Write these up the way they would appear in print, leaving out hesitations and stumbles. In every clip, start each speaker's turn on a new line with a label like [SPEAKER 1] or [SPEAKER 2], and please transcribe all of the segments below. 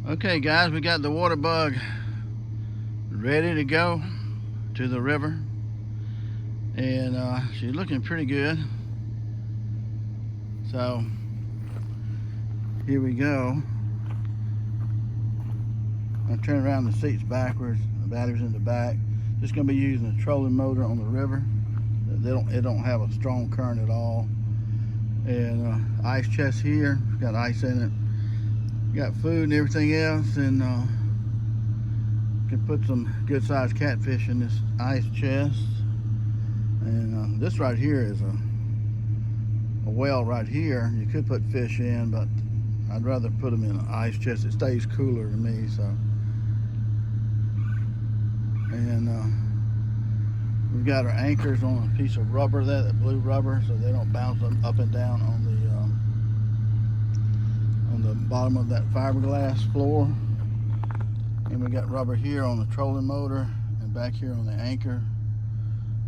[SPEAKER 1] Okay guys, we got the Waterbug ready to go to the river, and she's looking pretty good. So here we go. I'm turning around the seats backwards, the battery's in the back. Just gonna be using a trolling motor on the river. It don't have a strong current at all. And ice chest here, got ice in it. Got food and everything else, and can put some good sized catfish in this ice chest. And this right here is a well right here. You could put fish in, but I'd rather put them in an ice chest. It stays cooler to me. So, and we've got our anchors on a piece of rubber there, that blue rubber, so they don't bounce up and down on the bottom of that fiberglass floor. And we got rubber here on the trolling motor and back here on the anchor,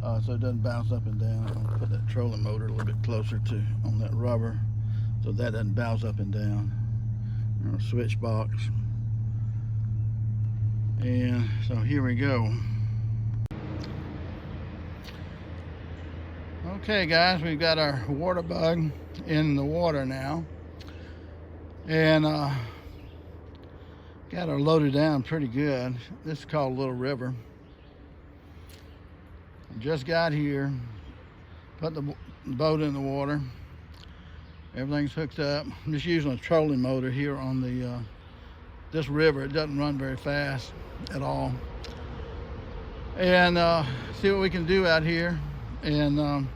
[SPEAKER 1] so it doesn't bounce up and down. I'm gonna put that trolling motor a little bit closer to on that rubber so that doesn't bounce up and down. Our switch box. And so here we go. Okay guys, we've got our Waterbug in the water now, and got her loaded down pretty good. This is called Little River. Just got here, put the boat in the water. Everything's hooked up. I'm just using a trolling motor here on the this river. It doesn't run very fast at all. And see what we can do out here. And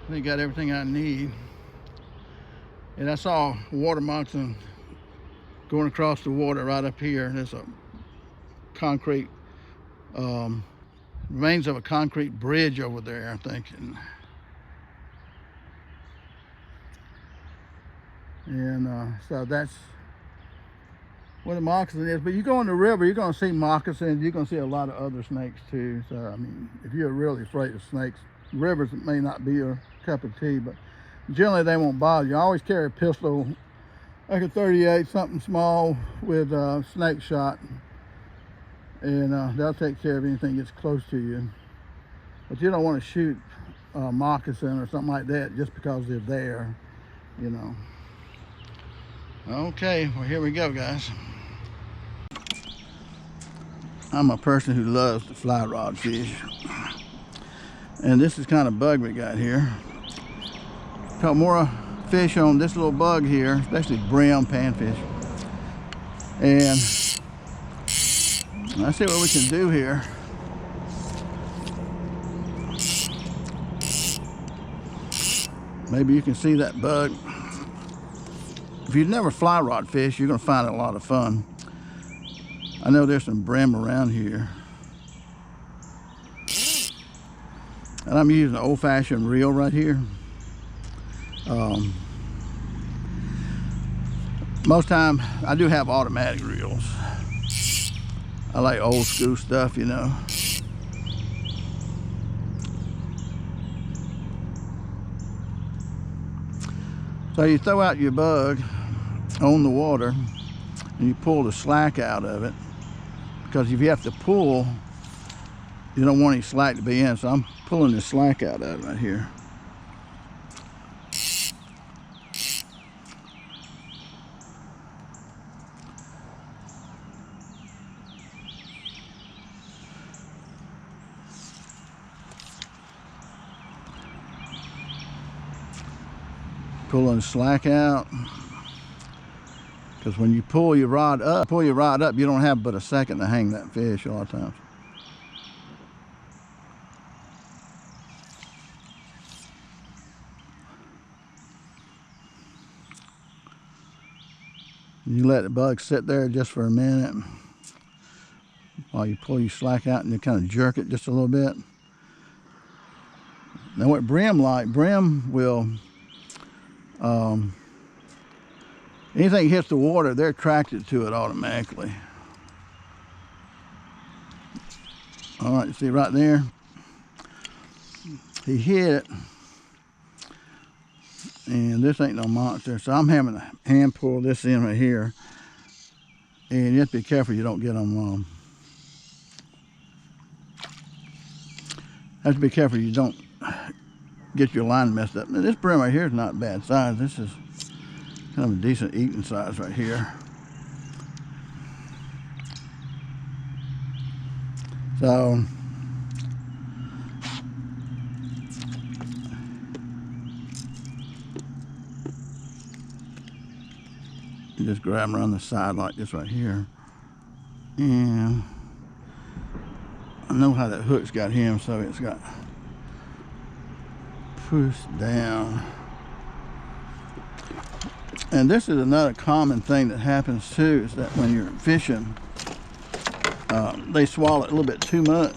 [SPEAKER 1] we got everything I need. And I saw a water moccasin going across the water right up here. There's a concrete, remains of a concrete bridge over there, I think. And so that's what a moccasin is. But you go in the river, you're going to see moccasins. You're going to see a lot of other snakes too. So, I mean, if you're really afraid of snakes, rivers may not be your cup of tea, but generally they won't bother you. I always carry a pistol, like a 38, something small with a snake shot, and they'll take care of anything that gets close to you. But you don't want to shoot a moccasin or something like that just because they're there, you know. Okay, well here we go guys. I'm a person who loves to fly rod fish, and this is kind of bug we got here. Caught more fish on this little bug here, especially brim panfish. And let's see what we can do here. Maybe you can see that bug. If you've never fly rod fish, you're gonna find it a lot of fun. I know there's some brim around here. And I'm using an old-fashioned reel right here. Most time I do have automatic reels. I like old school stuff, you know. So you throw out your bug on the water and you pull the slack out of it, because if you have to pull, you don't want any slack to be in. So I'm pulling the slack out of it right here. Pulling the slack out, because when you pull your rod up, you don't have but a second to hang that fish a lot of times. You let the bug sit there just for a minute while you pull your slack out, and you kind of jerk it just a little bit. Now what brim will, anything hits the water, they're attracted to it automatically. All right, see right there? He hit it, and this ain't no monster, so I'm having to hand pull this in right here. And you have to be careful you don't get them. Have to be careful you don't get your line messed up. Now, this brim right here is not bad size. This is kind of a decent eating size right here. So you just grab them around the side like this right here. And I know how that hook's got him, so it's got pushed down. And this is another common thing that happens too, is that when you're fishing, they swallow it a little bit too much.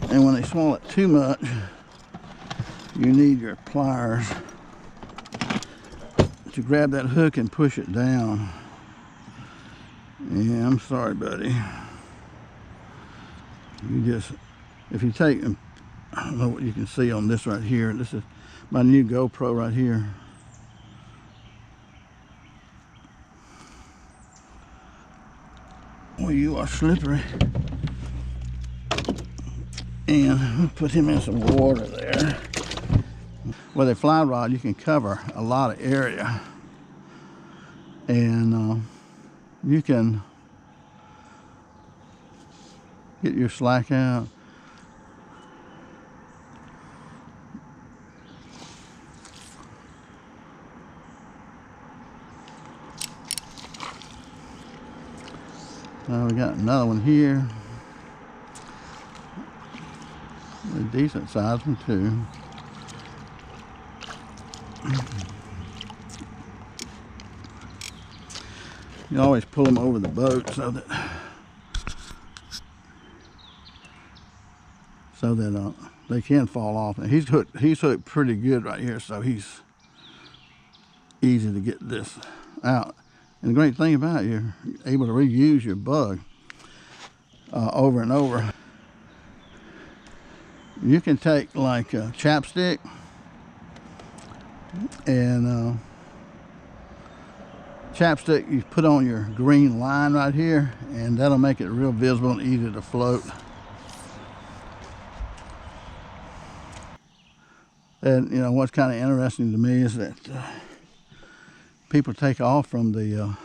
[SPEAKER 1] And when they swallow it too much, you need your pliers to grab that hook and push it down. Yeah, I'm sorry, buddy. You just, if you take, I don't know what you can see on this right here. This is my new GoPro right here. Well, you are slippery. And we'll put him in some water there. With a fly rod, you can cover a lot of area. And you can get your slack out. Now we got another one here. A decent sized one too. You always pull them over the boat so that they can fall off. And he's hooked pretty good right here, so he's easy to get this out. And the great thing about it, you're able to reuse your bug over and over. You can take like a chapstick and chapstick you put on your green line right here, and that'll make it real visible and easy to float. And you know what's kind of interesting to me is that people take off from the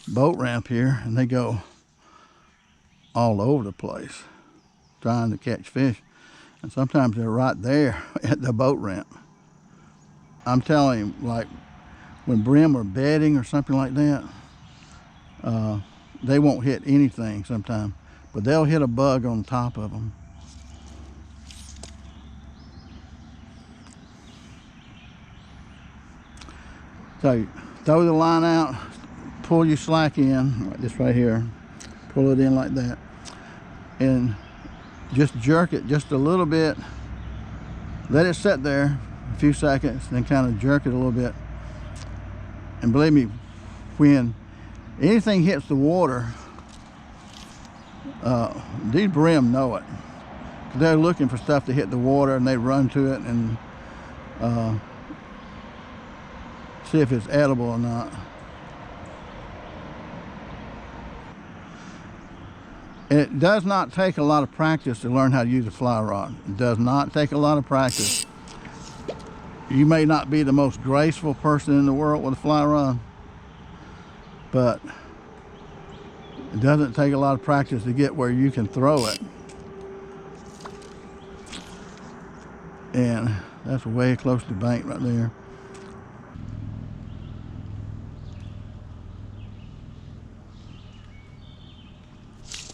[SPEAKER 1] boat ramp here and they go all over the place trying to catch fish, and sometimes they're right there at the boat ramp. I'm telling you, like when brim are bedding or something like that, they won't hit anything sometimes, but they'll hit a bug on top of them. So you throw the line out, pull your slack in, like this right here, pull it in like that, and just jerk it just a little bit. Let it sit there a few seconds, then kind of jerk it a little bit. And believe me, when anything hits the water, these brim know it. They're looking for stuff to hit the water, and they run to it and see if it's edible or not. It does not take a lot of practice to learn how to use a fly rod. It does not take a lot of practice. You may not be the most graceful person in the world with a fly rod, but it doesn't take a lot of practice to get where you can throw it. And that's way close to the bank right there.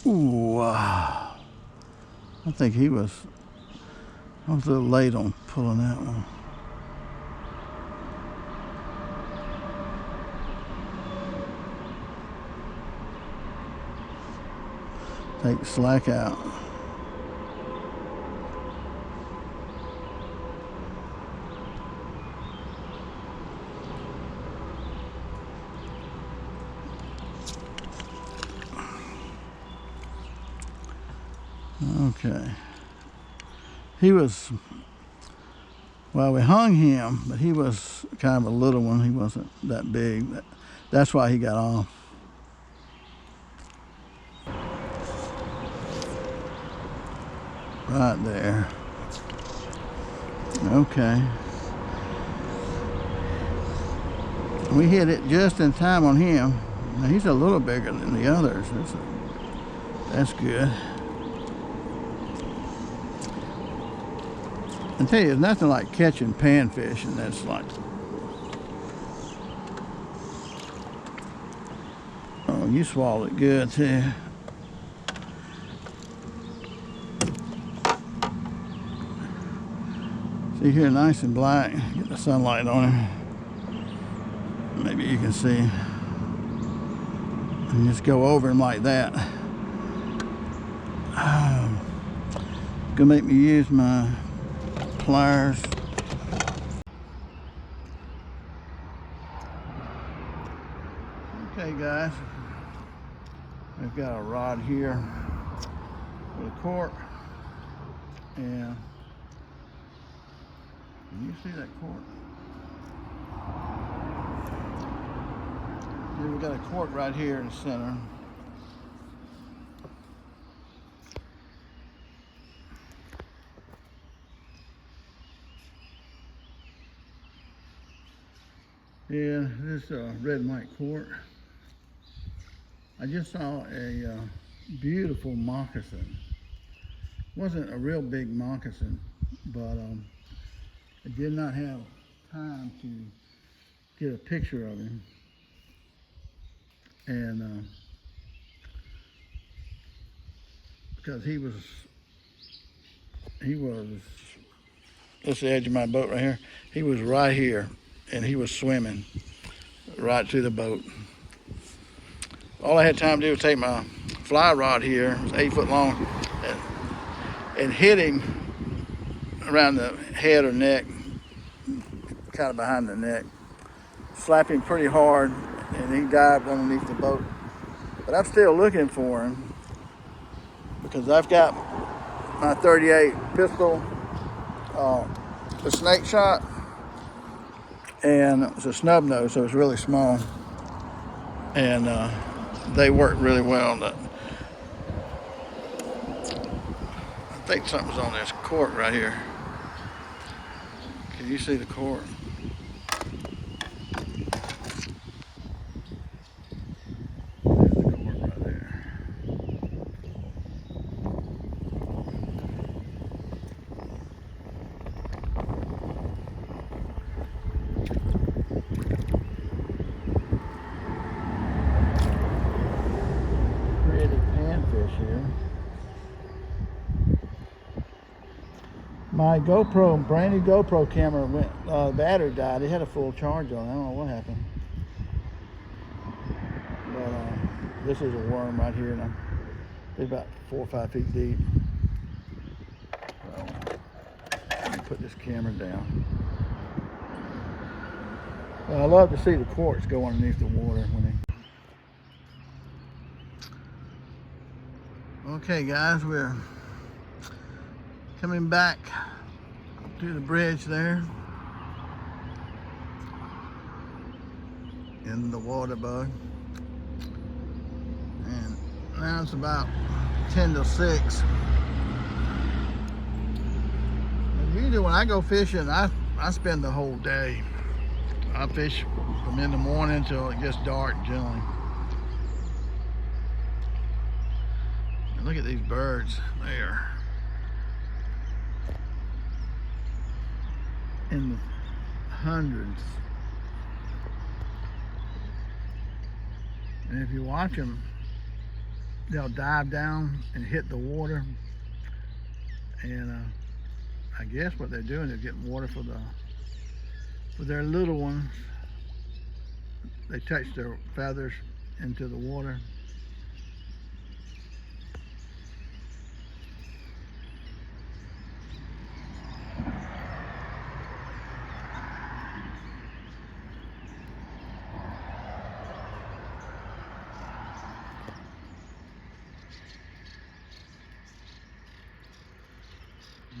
[SPEAKER 1] Ooh, I think I was a little late on pulling that one. Take the slack out. Okay. He was Well, we hung him, but he was kind of a little one. He wasn't that big. That's why he got off. Right there. Okay. We hit it just in time on him. Now, he's a little bigger than the others. That's good. I tell you, it's nothing like catching panfish, and that's like, oh, you swallowed it good too. See here, nice and black. Get the sunlight on him. Maybe you can see. And just go over him like that. Gonna make me use my pliers. Okay, guys. We've got a rod here with a cork, and can you see that cork? Here we got a cork right here in the center. Yeah, this red and white cork. I just saw a beautiful moccasin. Wasn't a real big moccasin, but I did not have time to get a picture of him. And because he was, that's the edge of my boat right here. He was right here, and he was swimming right to the boat. All I had time to do was take my fly rod here, it was 8 foot long, and hit him around the head or neck, kind of behind the neck. Slap him pretty hard, and he dived underneath the boat. But I'm still looking for him because I've got my 38 pistol, a snake shot, and it's a snub nose, so it's really small, and they work really well. I think something's on this cork right here. Can you see the cork? My GoPro, brand new GoPro camera went, battery died. It had a full charge on it. I don't know what happened. But this is a worm right here, and it's about 4 or 5 feet deep. So, let me put this camera down. Well, I love to see the quartz go underneath the water when they... Okay, guys, we're coming back to the bridge there in the Waterbug, and now it's about 10 to 6. And usually when I go fishing, I spend the whole day. I fish from in the morning until it gets dark generally. And look at these birds there. In the hundreds. And if you watch them, they'll dive down and hit the water. And I guess what they're doing is getting water for their little ones. They touch their feathers into the water.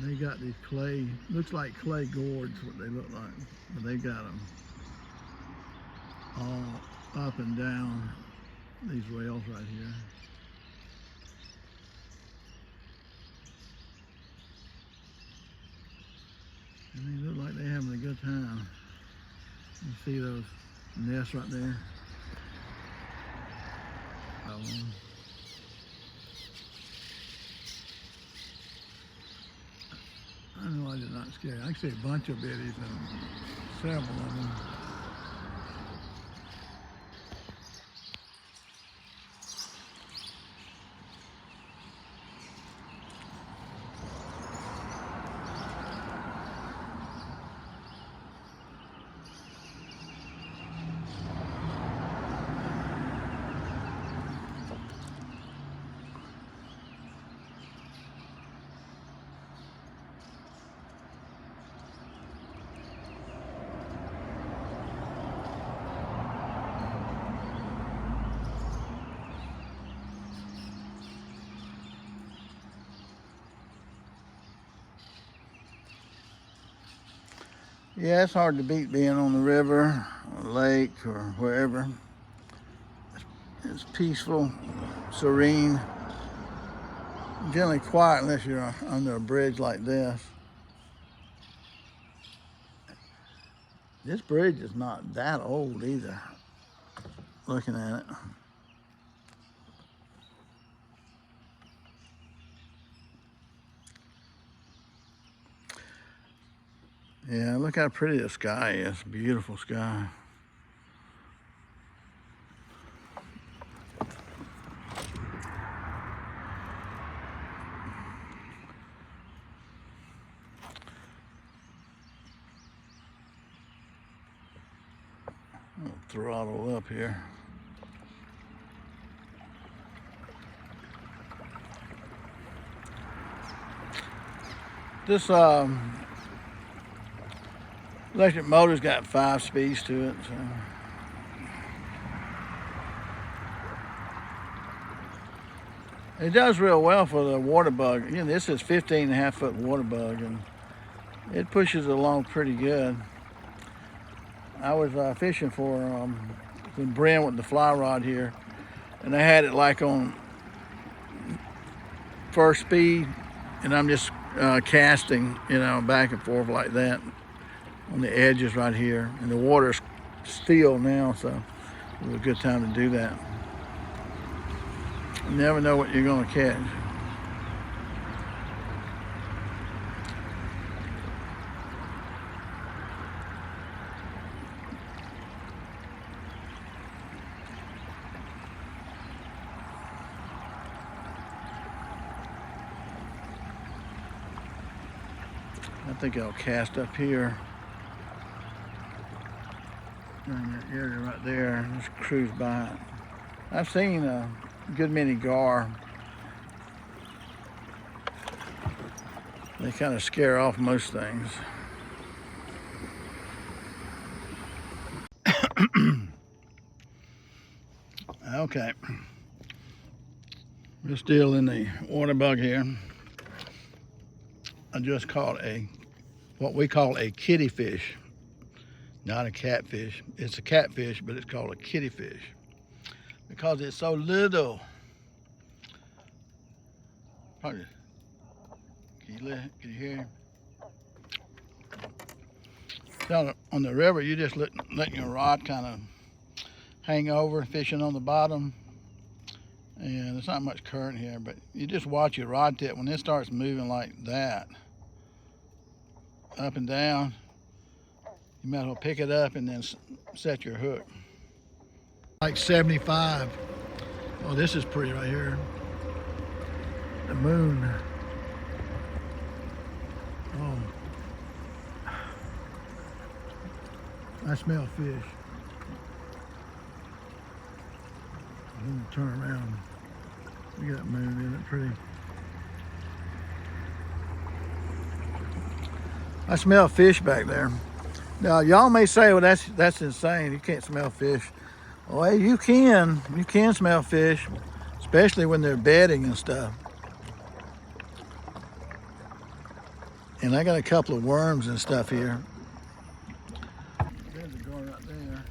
[SPEAKER 1] They got these clay, looks like clay gourds, what they look like, but they got them all up and down these rails right here. And they look like they're having a good time. You see those nests right there? I know I did not scare. I can see a bunch of biddies and several of them. Yeah, it's hard to beat being on the river, or lake, or wherever. It's peaceful, serene, generally quiet unless you're under a bridge like this. This bridge is not that old either, looking at it. Yeah, look how pretty the sky is. Beautiful sky. I'll throttle up here. This electric motor's got 5 speeds to it, so. It does real well for the Waterbug. You know, this is 15.5-foot Waterbug, and it pushes along pretty good. I was fishing for Brent with the fly rod here, and I had it like on first speed, and I'm just casting, you know, back and forth like that on the edges right here, and the water's still now, so it was a good time to do that. You never know what you're going to catch. I think I'll cast up here in that area right there, just cruise by it. I've seen a good many gar. They kind of scare off most things. Okay, we're still in the Waterbug here. I just caught what we call a kitty fish, not a catfish. It's a catfish, but it's called a kitty fish because it's so little. Probably, can you hear him? So on the river, you just letting your rod kind of hang over, fishing on the bottom, and there's not much current here, but you just watch your rod tip. When it starts moving like that, up and down, you might as well pick it up and then set your hook. Like 75. Oh, this is pretty right here. The moon. Oh, I smell fish. I'm gonna turn around. We got moon in it, pretty. I smell fish back there. Now, y'all may say, well, that's insane. You can't smell fish. Well, you can smell fish, especially when they're bedding and stuff. And I got a couple of worms and stuff here. There's a gar right there.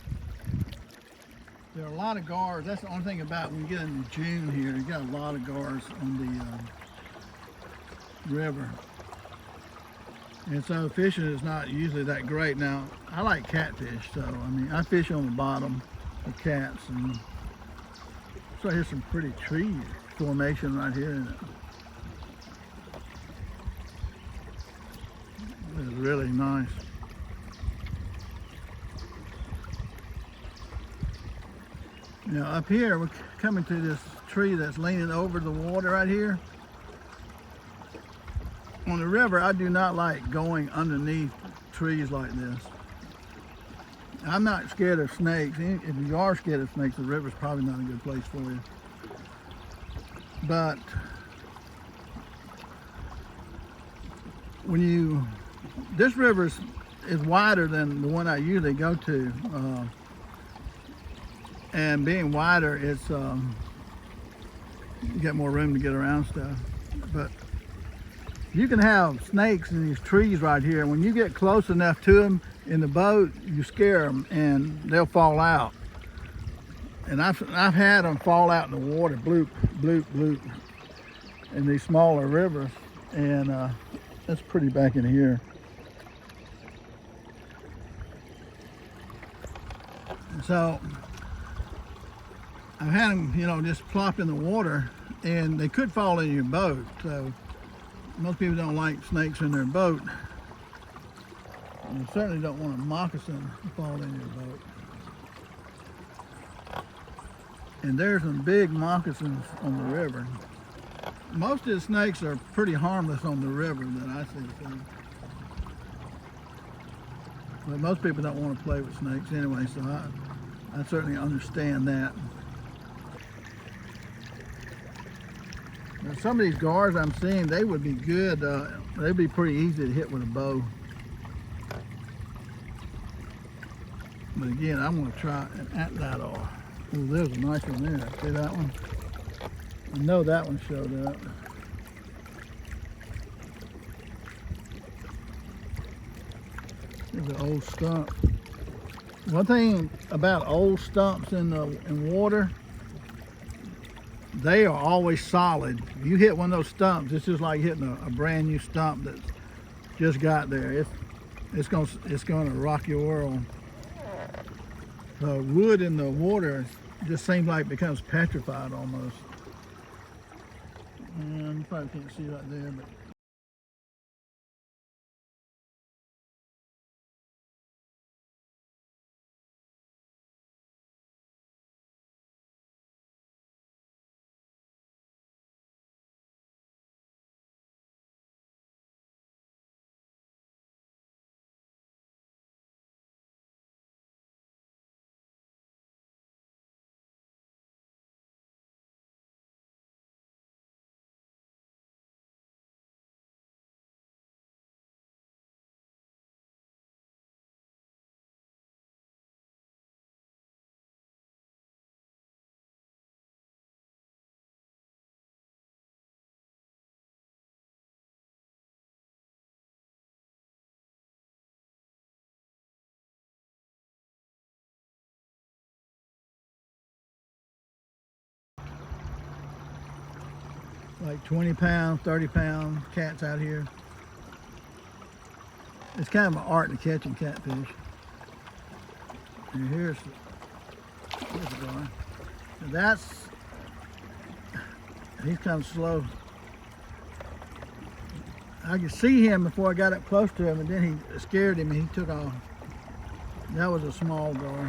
[SPEAKER 1] There are a lot of gars. That's the only thing about when you get into June here, you got a lot of gars on the river. And so fishing is not usually that great. Now, I like catfish, so I mean, I fish on the bottom of cats. And so here's some pretty tree formation right here in it. It's really nice. Now up here, we're coming to this tree that's leaning over the water right here. On the river, I do not like going underneath trees like this. I'm not scared of snakes. If you are scared of snakes, the river's probably not a good place for you. But when this river is wider than the one I usually go to. And being wider, it's you get more room to get around stuff. But you can have snakes in these trees right here. When you get close enough to them in the boat, you scare them and they'll fall out. And I've had them fall out in the water, bloop, bloop, bloop, in these smaller rivers. And that's pretty back in here. So I've had them, you know, just plop in the water, and they could fall in your boat. So most people don't like snakes in their boat. And you certainly don't want a moccasin to fall in your boat. And there's some big moccasins on the river. Most of the snakes are pretty harmless on the river that I see. So. But most people don't want to play with snakes anyway, so I certainly understand that. Now, some of these gars I'm seeing, they would be good. They'd be pretty easy to hit with a bow. But again, I'm going to try an atlatl. Oh, there's a nice one there. See that one? I know that one showed up. There's an old stump. One thing about old stumps in water, they are always solid. If you hit one of those stumps, it's just like hitting a brand new stump that just got there. It's gonna rock your world. The wood in the water just seems like it becomes petrified almost. And you probably can't see right there, but like 20 pounds, 30 pound cats out here. It's kind of an art to catching catfish. And here's the guy. He's kind of slow. I could see him before I got up close to him, and then he scared him and he took off. That was a small gar.